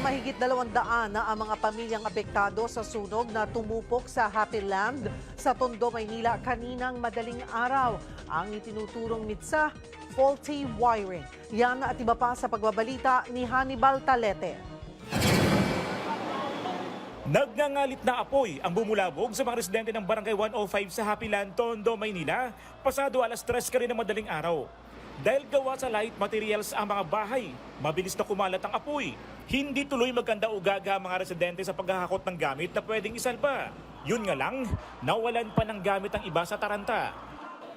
mahigit 200 na ang mga pamilyang apektado sa sunog na tumupok sa Happy Land sa Tondo, Maynila kaninang madaling araw. Ang itinuturong mitsa, faulty wiring. Yan at iba pa sa pagbabalita ni Hannibal Talete. Nagngangalit na apoy ang bumulabog sa mga residente ng Barangay 105 sa Happy Land, Tondo, Maynila, pasado 3:00 ka rin ng madaling araw. Dahil gawa sa light materials ang mga bahay, mabilis na kumalat ang apoy. Hindi tuloy maganda ugaga ang mga residente sa paghahakot ng gamit na pwedeng isalba. Yun nga lang, nawalan pa ng gamit ang iba sa taranta.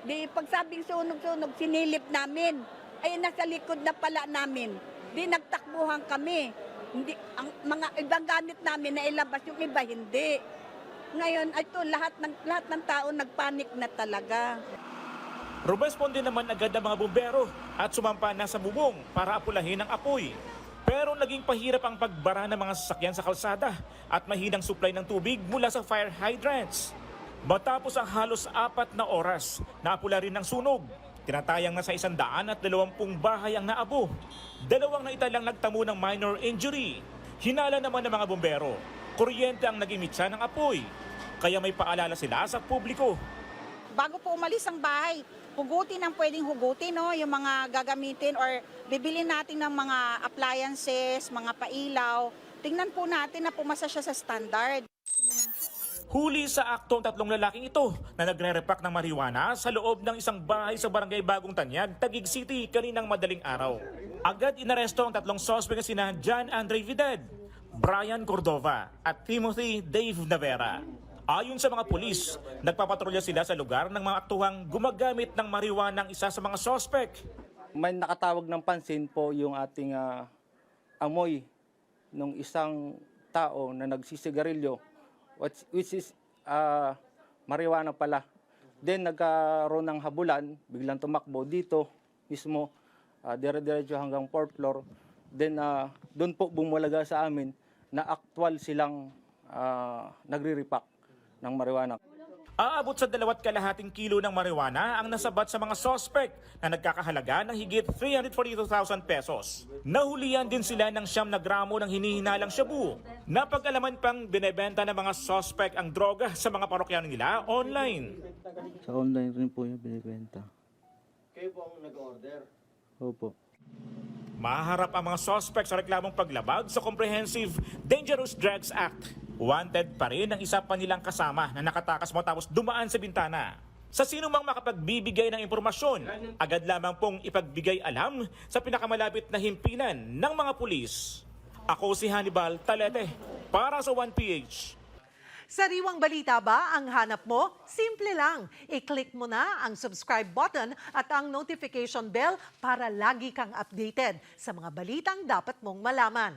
Di pagsabing sunog-sunog, sinilip namin. Ay nasa likod na pala namin. Di nagtakbuhan kami. Hindi, ang mga ibang gamit namin na ilabas, yung iba hindi. Ngayon, ito, lahat ng tao nagpanik na talaga. Rumesponde naman agad ang mga bumbero at sumampa na sa bubong para apulahin ang apoy. Pero naging pahirap ang pagbara ng mga sasakyan sa kalsada at mahinang supply ng tubig mula sa fire hydrants. Matapos ang halos 4 na oras, naapula rin ng sunog. Tinatayang na sa 120 bahay ang naabo. 2 na italang nagtamo ng minor injury. Hinala naman ng mga bumbero. Kuryente ang naging mitsa ng apoy. Kaya may paalala sila sa publiko. Bago po umalis ang bahay, hugutin ang pwedeng hugutin, no? Yung mga gagamitin or bibili natin ng mga appliances, mga pailaw. Tingnan po natin na pumasa siya sa standard. Huli sa akto ang 3 lalaking ito na nagre-repack ng marijuana sa loob ng isang bahay sa barangay Bagong Tanyag, Taguig City kaninang madaling araw. Agad inaresto ang 3 suspect na sina John Andre Vidal, Brian Cordova at Timothy Dave Navera. Ayon sa mga pulis, nagpapatrolya sila sa lugar ng mga aktuhang gumagamit ng marijuana ng isa sa mga suspect. May nakatawag ng pansin po yung ating amoy ng isang tao na nagsisigarilyo, which is marijuana pala. Then nagkaroon ng habulan, biglang tumakbo dito mismo, dire-diretso hanggang 4th floor. Then doon po bumulaga sa amin na actual silang nagre-repack ng marijuana. Aabot sa 2.5 kilo ng marijuana ang nasabat sa mga suspect na nagkakahalaga ng higit 342,000 pesos. Nahulihan din sila ng 9 na gramo ng hinihinalang shabu. Napag-alaman pang binebenta ng mga suspect ang droga sa mga parokyano nila online. Sa online rin po yung binibenta. Kayo po ang nag-order? Opo. Maharap ang mga suspect sa reklamong paglabag sa Comprehensive Dangerous Drugs Act. Wanted pa rin ang isa pa nilang kasama na nakatakas matapos dumaan sa bintana. Sa sino mang makapagbibigay ng impormasyon, agad lamang pong ipagbigay alam sa pinakamalapit na himpilan ng mga pulis. Ako si Hannibal Talete para sa 1PH. Sariwang balita ba ang hanap mo? Simple lang. I-click mo na ang subscribe button at ang notification bell para lagi kang updated sa mga balitang dapat mong malaman.